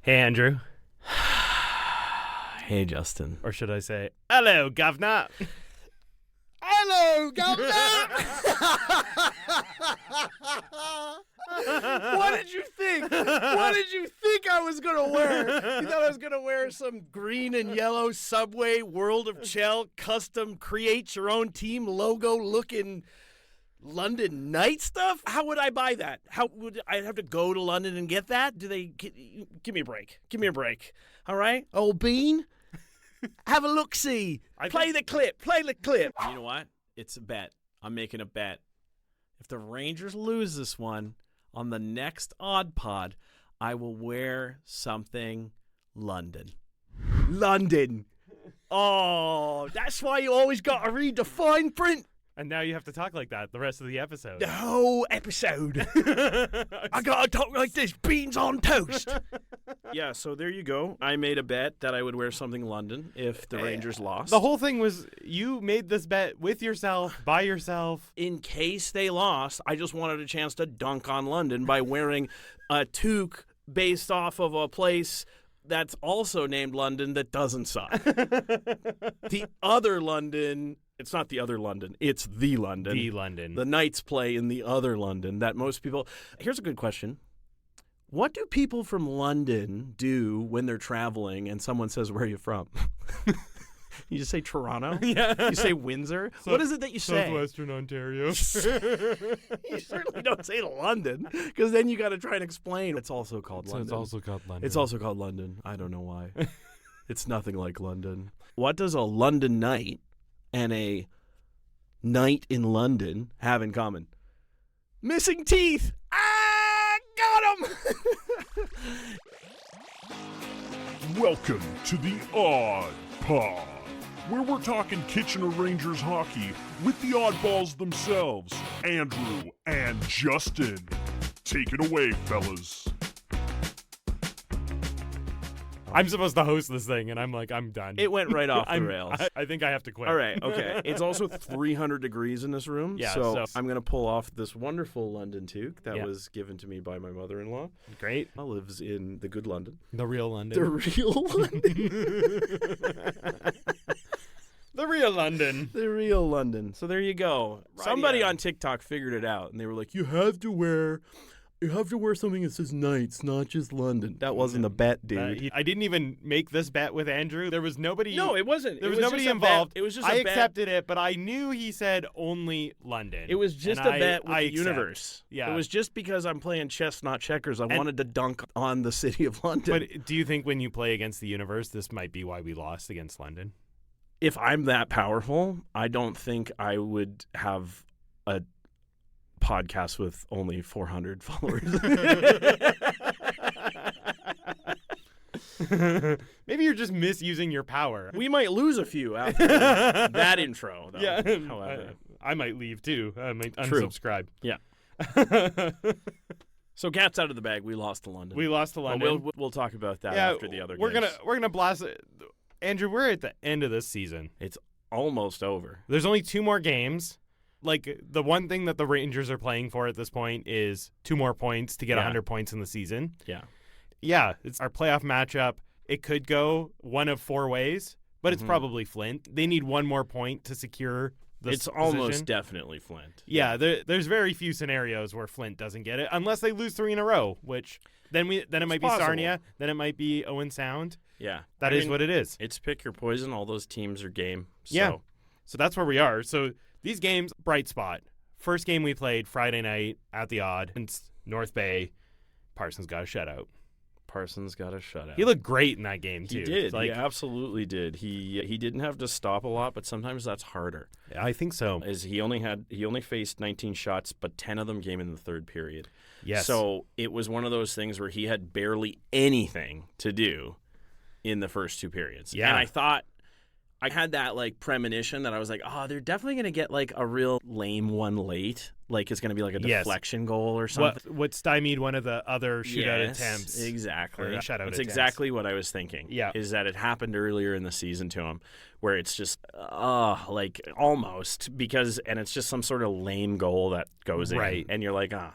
Hey, Andrew. Hey, Justin. Or should I say, hello, governor. Hello, governor. What did you think? What did you think I was going to wear? You thought I was going to wear some green and yellow Subway World of Chell custom create your own team logo looking London night stuff? How would I buy that? How would I have to go to London and get that? Give me a break. Give me a break. All right? Old Bean? Have a look-see. Play the clip. You know what? It's a bet. I'm making a bet. If the Rangers lose this one, on the next Odd Pod, I will wear something London. London. Oh, that's why you always got to read the fine print. And now you have to talk like that the rest of the episode. The whole episode. I gotta talk like this. Beans on toast. Yeah, so there you go. I made a bet that I would wear something London if the Rangers lost. The whole thing was you made this bet with yourself, by yourself. In case they lost, I just wanted a chance to dunk on London by wearing a toque based off of a place that's also named London that doesn't suck. The other London... It's not the other London. It's the London. The London. The Knights play in the other London that most people... Here's a good question. What do people from London do when they're traveling and someone says, where are you from? You just say Toronto? Yeah. You say Windsor? What is it that you say? Southwestern Ontario. You certainly don't say London, because then you got to try and explain. It's also called London. It's also called London. It's also called London. I don't know why. It's nothing like London. What does a London night and a night in London have in common? Missing teeth. Ah, got him. Welcome to the Odd Pod, where we're talking Kitchener Rangers hockey with the oddballs themselves, Andrew and Justin. Take it away, fellas. I'm supposed to host this thing, and I'm like, I'm done. It went right off the rails. I think I have to quit. All right, okay. It's also 300 degrees in this room, Yeah, so so- I'm going to pull off this wonderful London toque that was given to me by my mother-in-law. Great. Who lives in the good London. The real London. The real London. The real London. The real London. So there you go. Somebody on TikTok figured it out, and they were like, you have to wear something that says Knights, not just London. That wasn't a bet, dude. I didn't even make this bet with Andrew. There was nobody. No, it wasn't. There was just nobody a involved. Bet. It was just I a bet. accepted it, but I knew he said only London. It was just and a bet with I the accept. universe. Yeah. It was just because I'm playing chess, not checkers. I wanted to dunk on the city of London. But do you think when you play against the universe, this might be why we lost against London? If I'm that powerful, I don't think I would have a podcast with only 400 followers. Maybe you're just misusing your power. We might lose a few after that intro, though. Yeah. However. I might leave, too. I might True. unsubscribe. Yeah. So G.R.O.A.T.s out of the bag. We lost to London. We lost to London. Well, we'll talk about that after the other we're games. We're gonna blast it. Andrew, we're at the end of this season. It's almost over. There's only 2 more games. Like, the one thing that the Rangers are playing for at this point is 2 more points to get 100 points in the season. Yeah. Yeah, it's our playoff matchup. It could go one of 4 ways, but it's probably Flint. They need 1 more point to secure the It's position. almost definitely Flint. Yeah, there's very few scenarios where Flint doesn't get it, unless they lose 3 in a row, which then it might be possible. Sarnia, then it might be Owen Sound. Yeah. That is what it is. It's pick your poison. All those teams are game. So. Yeah. So that's where we are. So these games, bright spot. First game we played Friday night at the Odd. It's North Bay. Parsons got a shutout. Parsons got a shutout. He looked great in that game, too. He did. Like, He absolutely did. He didn't have to stop a lot, but sometimes that's harder. I think so. He only faced 19 shots, but 10 of them came in the third period. Yes. So it was one of those things where he had barely anything to do in the first 2 periods. Yeah. And I thought, I had that like premonition that I was like, oh, they're definitely going to get like a real lame one late. Like it's going to be like a deflection goal or something. What stymied one of the other shootout attempts. Exactly. Shutout That's attempts. exactly what I was thinking. Yeah. Is that it happened earlier in the season to him where it's just, like almost because, and it's just some sort of lame goal that goes in. Right. And you're like, I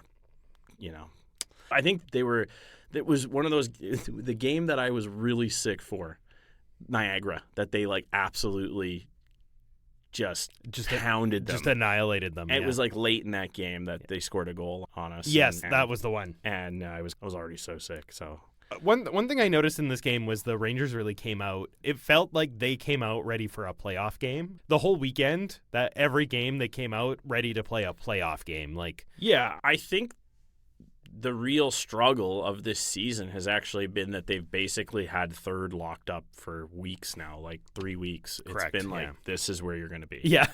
think they were It was one of those, the game that I was really sick for, Niagara, that they like absolutely just hounded them. Just annihilated them. And it was like late in that game that they scored a goal on us. Yes, that was the one. And I was already so sick, so... One thing I noticed in this game was the Rangers really came out. It felt like they came out ready for a playoff game. The whole weekend, that every game they came out ready to play a playoff game. Yeah, I think the real struggle of this season has actually been that they've basically had third locked up for weeks now, like 3 weeks. Correct, It's been this is where you're going to be. Yeah.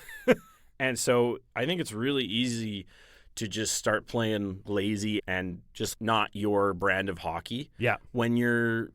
And so I think it's really easy to just start playing lazy and just not your brand of hockey. Yeah. When you're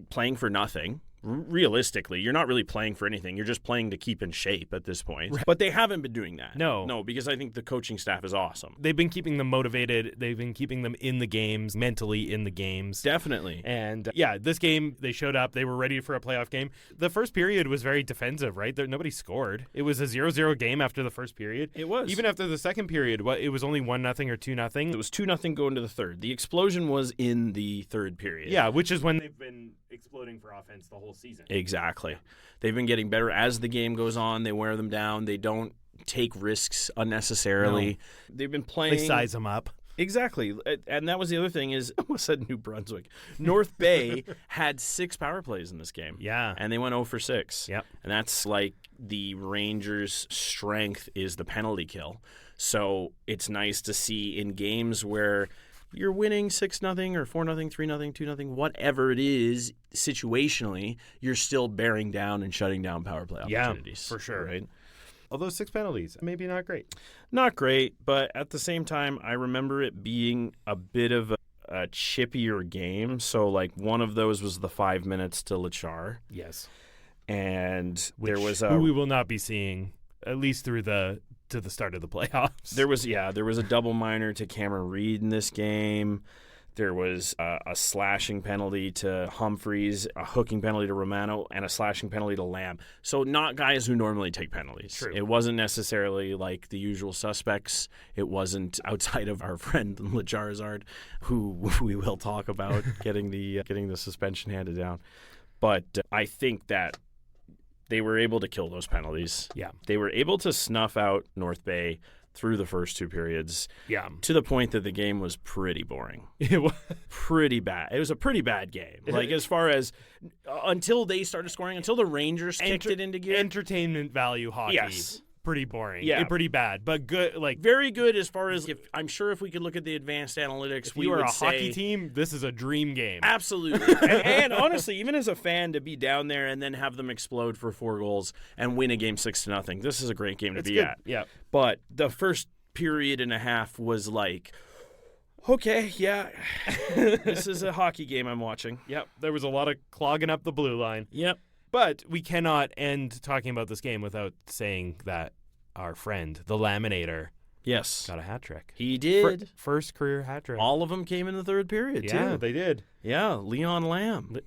playing for nothing, realistically, you're not really playing for anything. You're just playing to keep in shape at this point. Right. But they haven't been doing that. No, because I think the coaching staff is awesome. They've been keeping them motivated. They've been keeping them in the games, mentally in the games. Definitely. And this game, they showed up. They were ready for a playoff game. The first period was very defensive, right? Nobody scored. It was a 0-0 game after the first period. It was. Even after the second period, it was only 1-0 or 2-0. It was 2-0 going to the third. The explosion was in the third period. Yeah, which is when they've been exploding for offense the whole season. Exactly. They've been getting better as the game goes on. They wear them down. They don't take risks unnecessarily. No. They've been playing. They size them up. Exactly. And that was the other thing is, I almost said New Brunswick. North Bay had 6 power plays in this game. Yeah. And they went 0 for 6. Yep. And that's like the Rangers' strength is the penalty kill. So it's nice to see in games where you're winning 6-0 or 4-0, 3-0, 2-0, whatever it is, situationally, you're still bearing down and shutting down power play opportunities. Yeah, for sure. Right? Although 6 penalties, maybe not great. Not great, but at the same time, I remember it being a bit of a chippier game. So, one of those was the 5 minutes to Lachar. Yes. And there was who we will not be seeing, at least through to the start of the playoffs. There was a double minor to Cameron Reed in this game. There was a slashing penalty to Humphreys, a hooking penalty to Romano, and a slashing penalty to Lamb. So not guys who normally take penalties. True. It wasn't necessarily like the usual suspects. It wasn't outside of our friend Lajarzard, who we will talk about getting the suspension handed down. But I think that they were able to kill those penalties. Yeah. They were able to snuff out North Bay through the first 2 periods. Yeah. To the point that the game was pretty boring. It was pretty bad. It was a pretty bad game. As far as until they started scoring, until the Rangers kicked it into gear. Entertainment value hockey. Yes. Pretty boring. Yeah. Pretty bad, but good. Very good as far as I'm sure if we could look at the advanced analytics, if you are a hockey team, this is a dream game. Absolutely. and honestly, even as a fan, to be down there and then have them explode for 4 goals and win a game 6-0, this is a great game to be good. at. Yeah. But the first period and a half was okay, yeah, this is a hockey game I'm watching. Yep. There was a lot of clogging up the blue line. Yep. But we cannot end talking about this game without saying that our friend, the Laminator, yes, got a hat trick. He did. First career hat trick. All of them came in the third period, too. Yeah, they did. Yeah, Leon Lamb.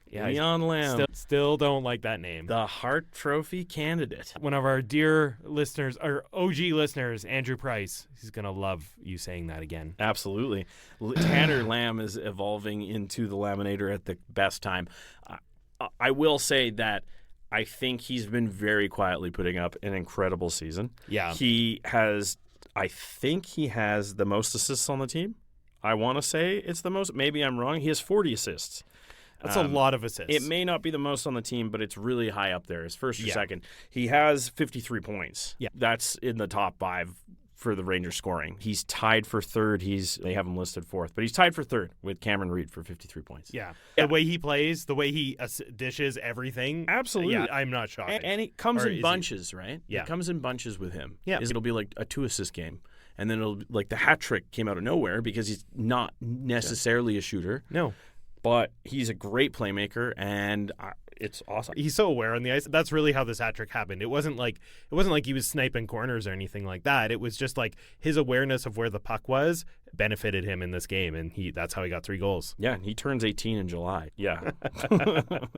Yeah, Leon Lamb. Still don't like that name. The Hart Trophy candidate. One of our dear listeners, our OG listeners, Andrew Price, he's going to love you saying that again. Absolutely. Tanner Lamb is evolving into the Laminator at the best time. I will say that I think he's been very quietly putting up an incredible season. Yeah. I think he has the most assists on the team. I want to say it's the most. Maybe I'm wrong. He has 40 assists. That's a lot of assists. It may not be the most on the team, but it's really high up there. It's first or second. He has 53 points. Yeah. That's in the top 5 for the Rangers scoring. He's tied for third. They have him listed 4th, but he's tied for 3rd with Cameron Reed for 53 points. Yeah. The way he plays, the way he dishes everything. Absolutely. Yeah, I'm not shocked. And it comes in bunches, right? Yeah. It comes in bunches with him. Yeah. It'll be like a 2-assist game. And then it'll the hat trick came out of nowhere because he's not necessarily a shooter. No. But he's a great playmaker, and it's awesome. He's so aware on the ice. That's really how this hat trick happened. It wasn't like he was sniping corners or anything like that. It was just his awareness of where the puck was benefited him in this game, and that's how he got 3 goals. Yeah, he turns 18 in July. Yeah.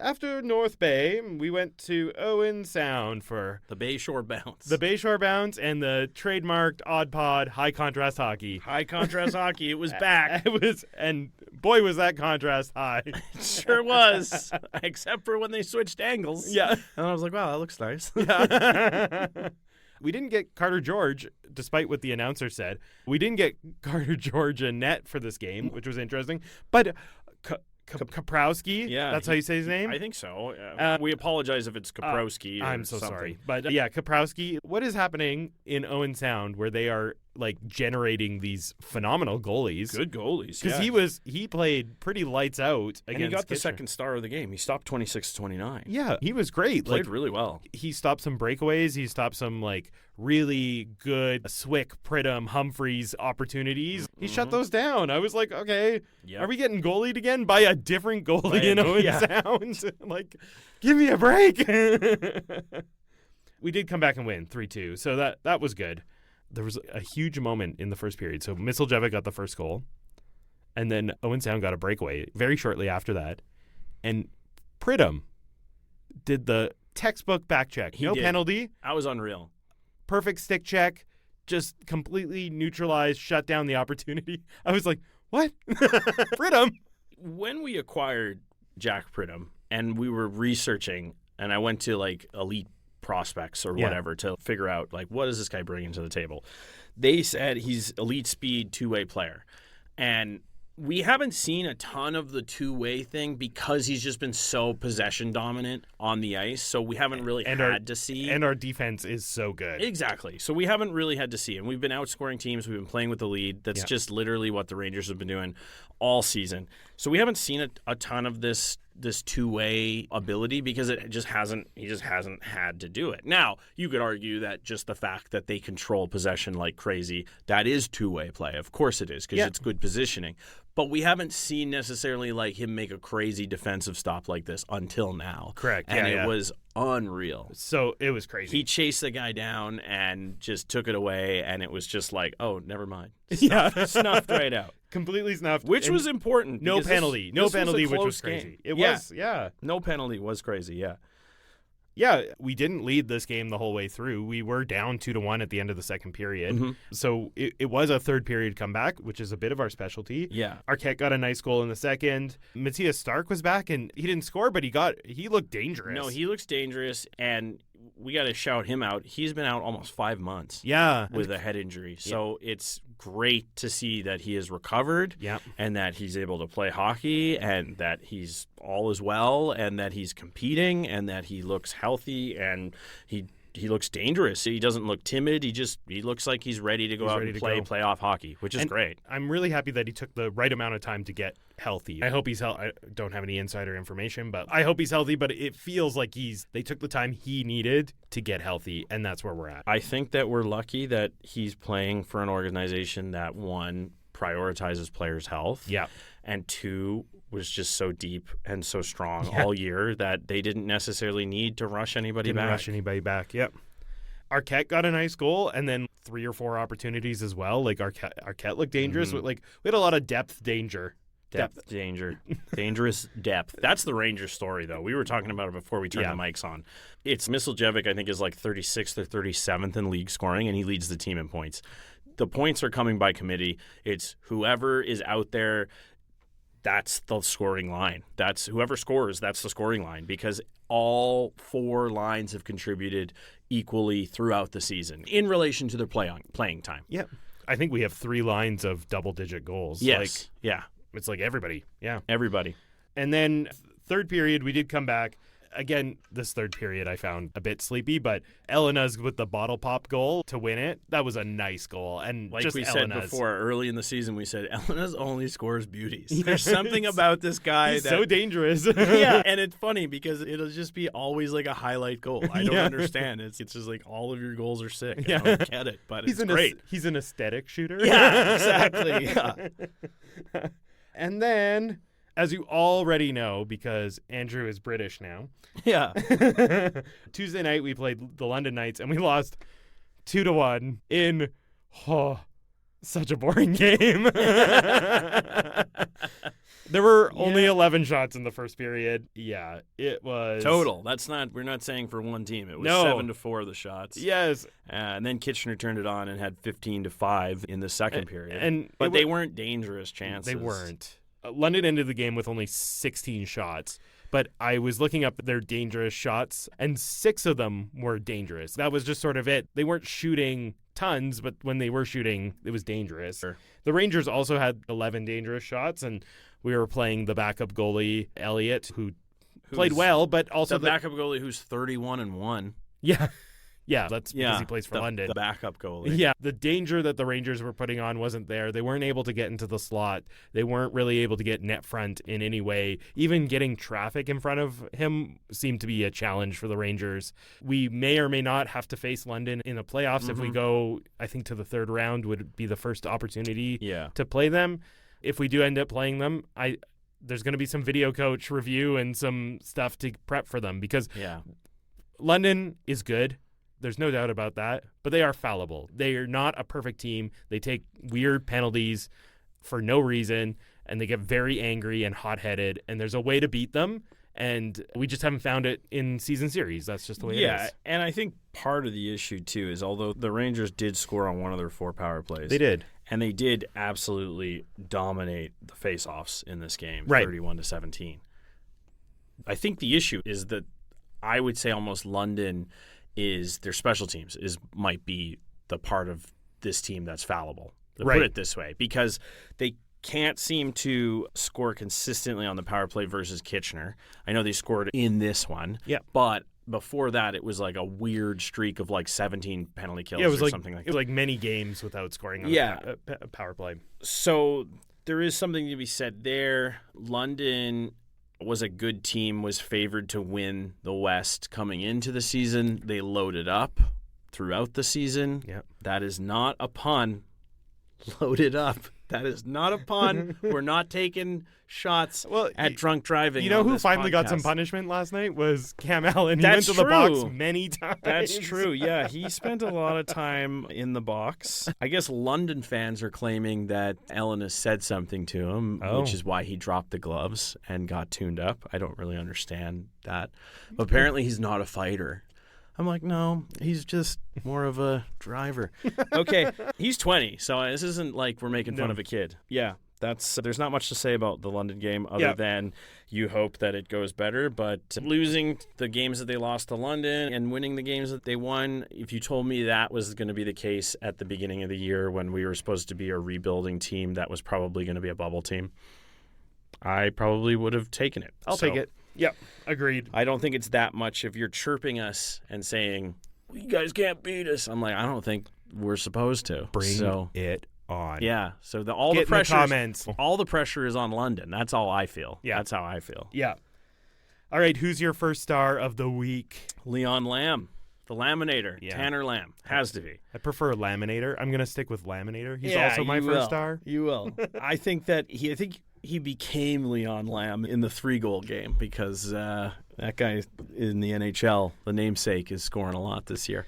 After North Bay, we went to Owen Sound for the Bayshore Bounce. The Bayshore Bounce and the trademarked Odd Pod high contrast hockey. High contrast hockey. It was back. And boy, was that contrast high. It sure was. Except for when they switched angles. Yeah. And I was like, wow, that looks nice. Yeah. We didn't get Carter George, despite what the announcer said. We didn't get Carter George a net for this game, which was interesting. But Kaprowski, that's how you say his name? I think so. We apologize if it's Kaprowski. I'm so something. sorry. But yeah, Kaprowski, what is happening in Owen Sound where they are like generating these phenomenal goalies? Good goalies. Because he played pretty lights out against and he got the Kitchener. second star of the game. He stopped 26-29. Yeah, he was great. Played really well. He stopped some breakaways. He stopped some like really good Swick, Pridham, Humphreys opportunities. He shut those down. I was like, okay, are we getting goalied again by a different goalie in Owen Sound? Like, give me a break. We did come back and win 3-2, so that was good. There was a huge moment in the first period. So Misseljevic got the first goal, and then Owen Sound got a breakaway very shortly after that. And Pridham did the textbook back check. No penalty. That was unreal. Perfect stick check. Just completely neutralized, shut down the opportunity. I was like, what? Pridham? When we acquired Jack Pridham and we were researching, and I went to like Elite Prospects or whatever to figure out like what is this guy bringing to the table, they said he's elite speed two-way player, and we haven't seen a ton of the two-way thing because he's just been so possession dominant on the ice, so we haven't really had to see. And our defense is so good. Exactly. So we haven't really had to see, and we've been outscoring teams. We've been playing with the lead. That's just literally what the Rangers have been doing all season. So we haven't seen a ton of this two-way ability because he just hasn't had to do it. Now, you could argue that just the fact that they control possession like crazy, that is two-way play. Of course it is, because it's good positioning. But we haven't seen necessarily like him make a crazy defensive stop like this until now. Correct. And it was unreal. So it was crazy. He chased the guy down and just took it away, and it was just like, oh, never mind. Snuffed right out. Completely snuffed. Which was important. No penalty. No penalty, which was crazy. It was, No penalty was crazy, Yeah, we didn't lead this game the whole way through. We were down 2-1 at the end of the second period. So it was a third period comeback, which is a bit of our specialty. Yeah. Arquette got a nice goal in the second. Matthias Stark was back, and he didn't score, but he looked dangerous. No, he looks dangerous, and we got to shout him out. He's been out almost 5 months. Yeah. With a head injury. So it's great to see that he has recovered and that he's able to play hockey and that he's all is well and that he's competing and that he looks healthy and he looks dangerous. He doesn't look timid. He looks like he's ready to go out and play playoff hockey, which is great. I'm really happy that he took the right amount of time to get healthy. I hope he's I don't have any insider information, but I hope he's healthy, but it feels like they took the time he needed to get healthy, and that's where we're at. I think that we're lucky that he's playing for an organization that, one, prioritizes players' health. Yeah. And two, was just so deep and so strong all year that they didn't necessarily need to rush anybody back. Yep. Arquette got a nice goal, and then 3 or 4 opportunities as well. Like Arquette looked dangerous. Like we had a lot of depth danger. Dangerous depth. That's the Rangers story, though. We were talking about it before we turned the mics on. It's Misseljevic, I think, is like 36th or 37th in league scoring, and he leads the team in points. The points are coming by committee. It's whoever is out there. That's the scoring line. That's whoever scores, that's the scoring line, because all 4 lines have contributed equally throughout the season in relation to their playing time. Yeah. I think we have 3 lines of double-digit goals. Yes. It's like everybody. Yeah. Everybody. And then third period, we did come back. Again, this third period I found a bit sleepy, but Elena's with the bottle pop goal to win it. That was a nice goal. And like just we Elena's. said before, early in the season, we said Elena's only scores beauties. There's something about this guy He's so dangerous. Yeah, and it's funny because it'll just be always like a highlight goal. I don't understand. It's just like all of your goals are sick. I don't get it, but it's great. He's an aesthetic shooter. Yeah, exactly. Yeah. And then, as you already know, because Andrew is British now. Yeah. Tuesday night we played the London Knights and we lost 2-1 in Such a boring game. There were only 11 shots in the first period. Yeah, it was total. We're not saying for one team. It was 7-4 the shots. Yes. And then Kitchener turned it on and had 15-5 in the second period. But they weren't dangerous chances. They weren't. London ended the game with only 16 shots. But I was looking up their dangerous shots, and 6 of them were dangerous. That was just sort of it. They weren't shooting tons, but when they were shooting, it was dangerous. Sure. The Rangers also had 11 dangerous shots, and we were playing the backup goalie, Elliott, who played well, but also the backup goalie who's 31-1. Yeah. Yeah, that's because he plays for London. The backup goalie. Yeah, the danger that the Rangers were putting on wasn't there. They weren't able to get into the slot. They weren't really able to get net front in any way. Even getting traffic in front of him seemed to be a challenge for the Rangers. We may or may not have to face London in the playoffs. If we go, I think, to the third round would be the first opportunity to play them. If we do end up playing them, there's going to be some video coach review and some stuff to prep for them because London is good. There's no doubt about that, but they are fallible. They are not a perfect team. They take weird penalties for no reason, and they get very angry and hot-headed, and there's a way to beat them, and we just haven't found it in season series. That's just the way it is. Yeah, and I think part of the issue, too, is although the Rangers did score on one of their 4 power plays. They did. And they did absolutely dominate the face-offs in this game, 31-17. I think the issue is that I would say almost London is their special teams might be the part of this team that's fallible. Put it this way, because they can't seem to score consistently on the power play versus Kitchener. I know they scored in this one, but before that it was like a weird streak of like 17 penalty kills or something like that. It was like many games without scoring on a power play. So there is something to be said there. London was a good team, was favored to win the West coming into the season. They loaded up throughout the season. Yep. That is not a pun. Loaded up. That is not a pun. We're not taking shots at drunk driving. You know who finally got some punishment last night was Cam Allen. He went to the box many times. That's true. Yeah, he spent a lot of time in the box. I guess London fans are claiming that Allen has said something to him, which is why he dropped the gloves and got tuned up. I don't really understand that. But apparently he's not a fighter. I'm like, no, he's just more of a driver. Okay, he's 20, so this isn't like we're making fun of a kid. Yeah, there's not much to say about the London game other than you hope that it goes better. But losing the games that they lost to London and winning the games that they won, if you told me that was going to be the case at the beginning of the year when we were supposed to be a rebuilding team that was probably going to be a bubble team, I probably would have taken it. I'll take it. Yep, agreed. I don't think it's that much. If you're chirping us and saying, you guys can't beat us, I'm like, I don't think we're supposed to. Bring it on. Yeah, so all the pressure is on London. That's all I feel. Yeah. That's how I feel. Yeah. All right, who's your first star of the week? Leon Lamb, the Laminator. Yeah. Tanner Lamb. Has to be. I prefer Laminator. I'm going to stick with Laminator. He's also my first star. You will. I think he became Leon Lamb in the 3-goal game because that guy in the NHL, the namesake, is scoring a lot this year.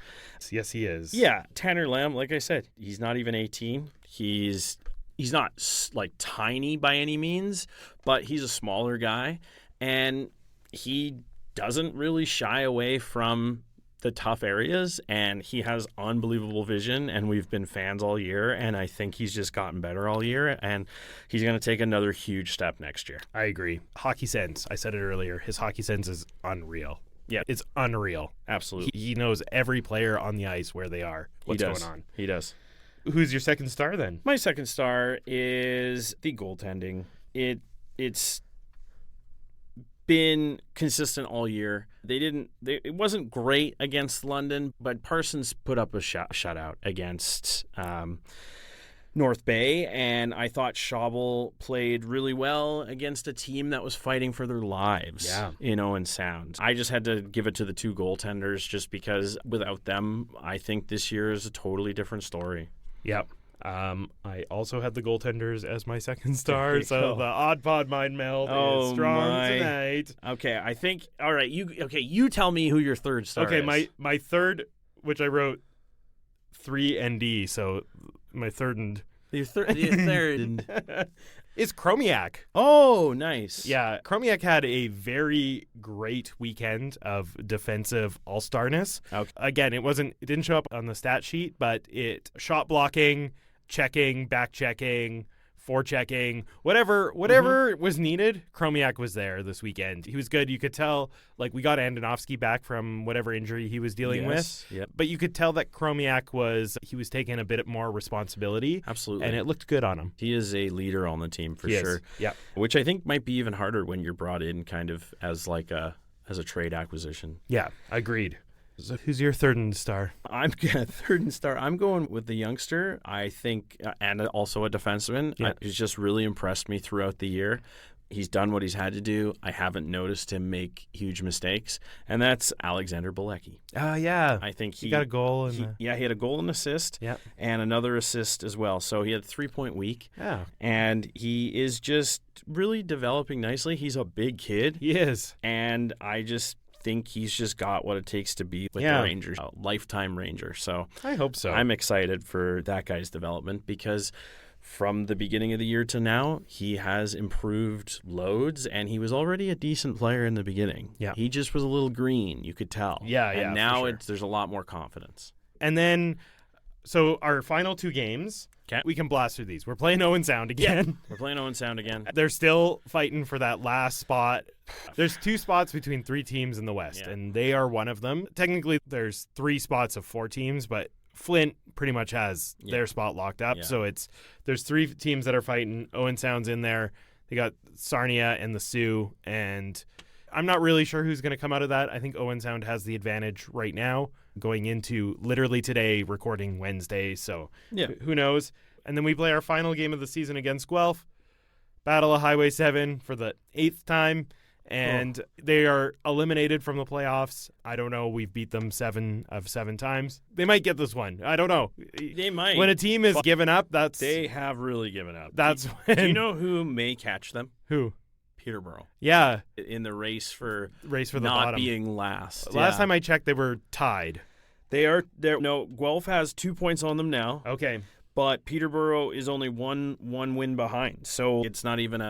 Yes, he is. Yeah, Tanner Lamb, like I said, he's not even 18. He's not like tiny by any means, but he's a smaller guy, and he doesn't really shy away from the tough areas, and he has unbelievable vision, and we've been fans all year, and I think he's just gotten better all year, and he's going to take another huge step next year. I agree. Hockey sense, I said it earlier, his hockey sense is unreal. Yeah, it's unreal. Absolutely. He knows every player on the ice where they are, what's going on. He does. Who's your second star then? My second star is the goaltending. It's been consistent all year. It wasn't great against London, but Parsons put up a shutout against North Bay, and I thought Schaubel played really well against a team that was fighting for their lives in Owen Sound. I just had to give it to the 2 goaltenders just because without them, I think this year is a totally different story. Yep. I also had the goaltenders as my second star, so the odd pod mind meld is strong tonight. Okay, I think. All right, you tell me who your third star is. Okay, my third, which I wrote 3 ND, so my third and The third. Is Chromiak. Oh, nice. Yeah, Chromiak had a very great weekend of defensive all-starness. Okay. Again, it didn't show up on the stat sheet, but it shot blocking, checking, back checking, forechecking, whatever was needed. Chromiak was there this weekend. He was good. You could tell, like, we got Andonovsky back from whatever injury he was dealing with. Yep. But you could tell that Chromiak was taking a bit more responsibility. Absolutely. And it looked good on him. He is a leader on the team for sure. Yeah. Which I think might be even harder when you're brought in kind of as like a trade acquisition. Yeah, agreed. So who's your third star? I'm third star. I'm going with the youngster. I think, and also a defenseman. Yeah. He's just really impressed me throughout the year. He's done what he's had to do. I haven't noticed him make huge mistakes, and that's Alexander Bilecki. Yeah. I think he got a goal. He had a goal and assist, and another assist as well. So he had a 3-point week. Yeah. And he is just really developing nicely. He's a big kid. He is. And I just think he's just got what it takes to be with the Rangers, a lifetime Ranger. So I hope so. I'm excited for that guy's development because from the beginning of the year to now, he has improved loads, and he was already a decent player in the beginning. Yeah. He just was a little green, you could tell. And now there's a lot more confidence. And then, so our final two games, we can blast through these. We're playing Owen Sound again. Yeah, we're playing Owen Sound again. They're still fighting for that last spot. There's 2 spots between 3 teams in the West, and they are one of them. Technically, there's 3 spots of 4 teams, but Flint pretty much has their spot locked up. So there's 3 teams that are fighting. Owen Sound's in there. They got Sarnia and the Sioux, and I'm not really sure who's going to come out of that. I think Owen Sound has the advantage right now going into literally today, recording Wednesday. So who knows? And then we play our final game of the season against Guelph, Battle of Highway 7 for the 8th time. And they are eliminated from the playoffs. I don't know. We've beat them 7 of 7 times. They might get this one. I don't know. They might. When a team is given up, they have really given up. That's when. Do you know who may catch them? Who? Peterborough. Yeah. In the race for the not bottom. being last. Last time I checked, they were tied. They are. No, Guelph has 2 points on them now. Okay. But Peterborough is only one win behind, so it's not even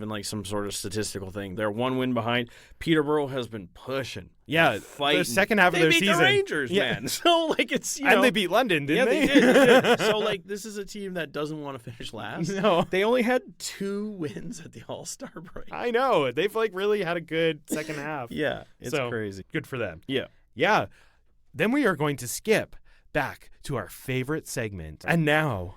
like some sort of statistical thing. They're 1 win behind. Peterborough has been pushing, fighting. The second half of their season, they beat the Rangers, man. So like it's and they beat London, didn't they? They did. So like this is a team that doesn't want to finish last. No, they only had 2 wins at the All-Star break. I know they've like really had a good second half. It's crazy. Good for them. Yeah. Then we are going to skip back to our favorite segment. And now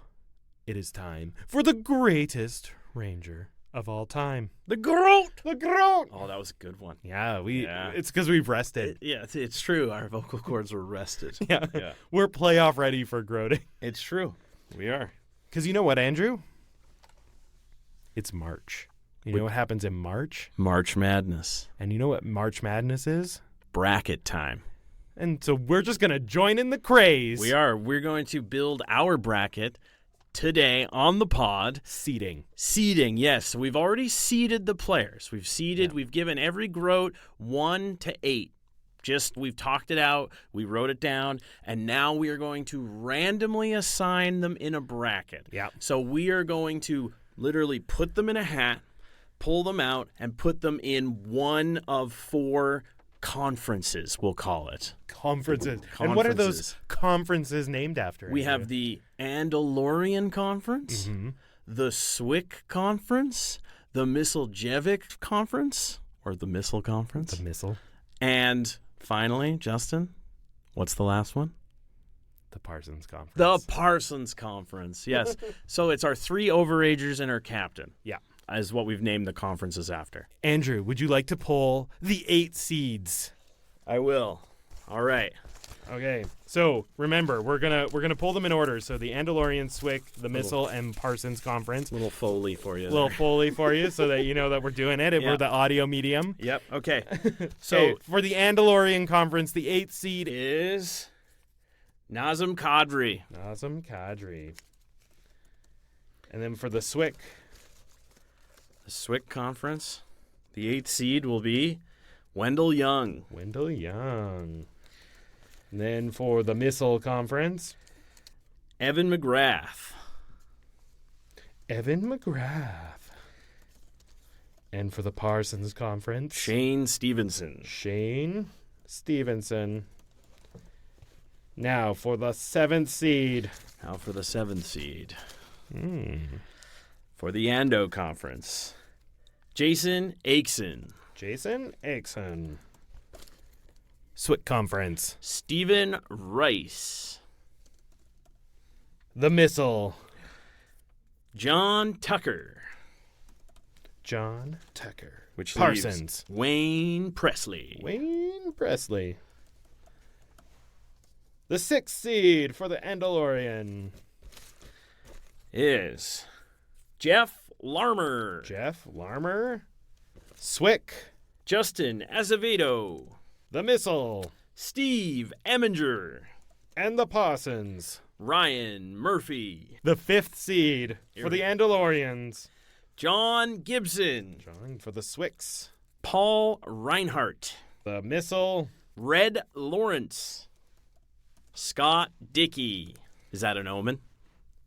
it is time for the greatest Ranger of all time. The G.R.O.A.T. The G.R.O.A.T. Oh, that was a good one. Yeah, it's because we've rested. It's true. Our vocal cords were rested. Yeah. We're playoff ready for G.R.O.A.T. It's true. We are. Because you know what, Andrew? It's March. You know what happens in March? March Madness. And you know what March Madness is? Bracket time. And so we're just going to join in the craze. We are. We're going to build our bracket today on the pod. Seeding, yes. So we've already seeded the players. We've given every G.R.O.A.T. 1 to 8. We've talked it out, we wrote it down, and now we are going to randomly assign them in a bracket. Yeah. So we are going to literally put them in a hat, pull them out, and put them in one of 4 conferences, we'll call it. Conferences. And what are those conferences named after? We have the Andalorian Conference, the Swick Conference, the Missiljevic Conference, or the Missile Conference. The Missile. And finally, Justin, what's the last one? The Parsons Conference. The Parsons Conference, yes. So it's our 3 overagers and our captain. Yeah. Is what we've named the conferences after. Andrew, would you like to pull the 8 seeds? I will. All right. Okay. So remember, we're gonna pull them in order. So the Andalorian, Swick, the Missile, and Parsons Conference. Little Foley for you. Little Foley for you, so that you know that we're doing it. We're the audio medium. Yep. Okay. So for the Andalorian Conference, the 8th seed is Nazem Kadri. And then for the Swick. The Swick Conference, the 8th seed will be Wendell Young. And then for the Missile Conference, Evan McGrath. Evan McGrath. And for the Parsons Conference, Shane Stevenson. Shane Stevenson. Now for the 7th seed. Now for the 7th seed. Mm. For the Ando Conference, Jason Aikson. Jason Aikson. Swick Conference, Stephen Rice. The Missile, John Tucker. John Tucker. Which Parsons, leaves Wayne Presley. Wayne Presley. The 6th seed for the Andalorian, Is Jeff Larmer. Jeff Larmer. Swick, Justin Azevedo. the Missile, Steve Eminger. and the Parsons. Ryan Murphy. The 5th seed for the Andalorians, John Gibson. John for the Swicks. Paul Reinhardt. The Missile, Red Lawrence. Scott Dickey. Is that an omen?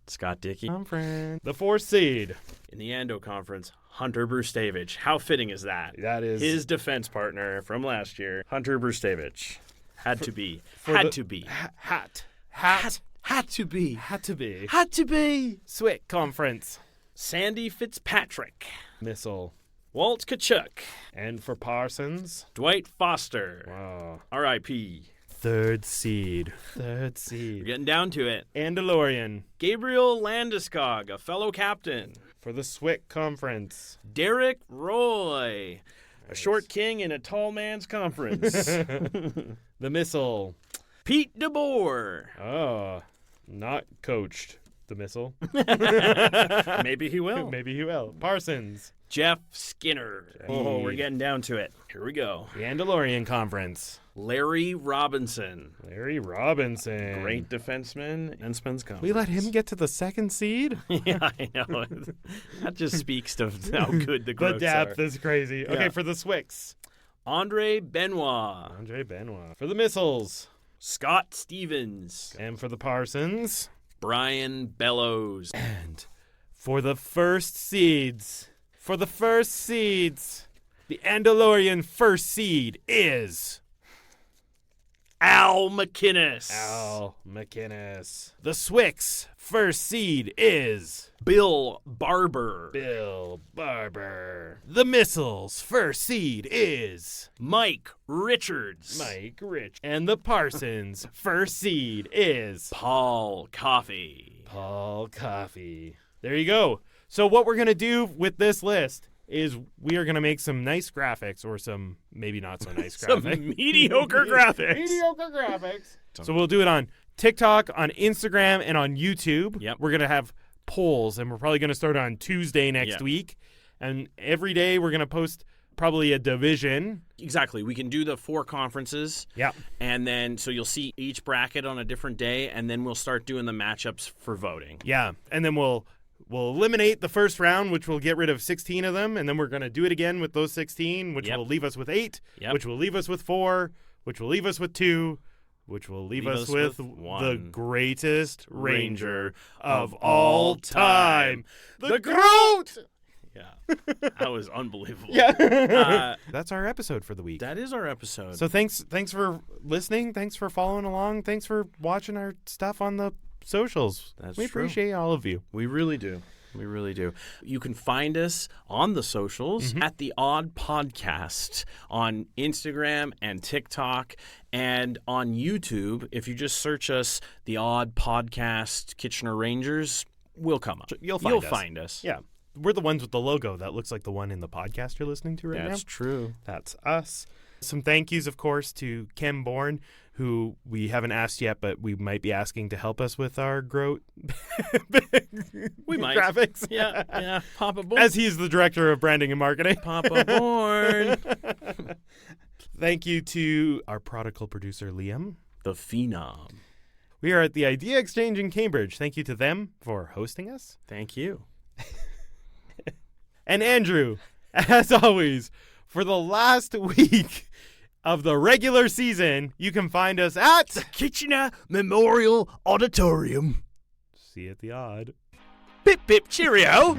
Scott Dickey. Conference. The 4th seed. In the Ando Conference, Hunter Brustavich. How fitting is that? That is His defense partner from last year, Hunter Brustavich. Had to be. Hat. Had to be. Had to be. Swick Conference. Sandy Fitzpatrick. Missile. Walt Kachuk. And for Parsons, Dwight Foster. wow. R.I.P. 3rd seed. 3rd We're seed. getting down to it. Andalorian Gabriel Landeskog, a fellow captain. for the Swick Conference. Derek Roy, a short king in a tall man's conference. The Missile. Pete DeBoer. Oh, not coached. The Missile. Maybe he will. Maybe he will. Parsons. Jeff Skinner. Oh, we're Jeez. getting down to it. Here we go. The Andalorian Conference. Larry Robinson. Larry Robinson. Great defenseman and spends conference. We let him get to the 2nd seed? Yeah, I know. That just speaks to how good the The G.R.O.A.T.s depth are. is crazy. Okay, Yeah. for the Swicks. Andre Benoit. Andre Benoit. For the Missiles. Scott Stevens. And for the Parsons. Brian Bellows. And for the first seeds. For the first seeds. The Andalorian first seed is Al McInnes. Al McInnes. The Swicks first seed is Bill Barber. Bill Barber. The Missiles first seed is Mike Richards. Mike Rich. And the Parsons first seed is Paul Coffey. Paul Coffey. There you go. So what we're going to do with this list is we are going to make some nice graphics, or some maybe not so nice Some graphics. mediocre graphics. Mediocre graphics. So we'll do it on TikTok, on Instagram, and on YouTube. Yep. We're going to have polls, and we're probably going to start on Tuesday next week. And every day we're going to post probably a division. Exactly. We can do the 4 conferences. Yeah. And then, so you'll see each bracket on a different day, and then we'll start doing the matchups for voting. Yeah. And then we'll eliminate the first round, which will get rid of 16 of them, and then we're going to do it again with those 16, which will leave us with 8, which will leave us with 4, which will leave us with 2, which will leave us with the greatest Ranger of all time, the G.R.O.A.T.s! Yeah. That was unbelievable. That's our episode for the week. That is our episode. So thanks for listening. Thanks for following along. Thanks for watching our stuff on the socials. That's we true. appreciate all of you. We really do. We really do. You can find us on the socials at The Odd Podcast on Instagram and TikTok, and on YouTube. If you just search us, The Odd Podcast Kitchener Rangers, we'll come up. You'll find us. Yeah. We're the ones with the logo that looks like the one in the podcast you're listening to right now. That's true. That's us. Some thank yous, of course, to Ken Bourne, who we haven't asked yet, but we might be asking to help us with our We might. graphics. Yeah. Papa Bourne. As he's the director of branding and marketing. Papa Bourne. Thank you to our prodigal producer, Liam. The Phenom. We are at the Idea Exchange in Cambridge. Thank you to them for hosting us. Thank you. And Andrew, as always, for the last week of the regular season, you can find us at Kitchener Memorial Auditorium. See you at the Odd. Pip pip cheerio.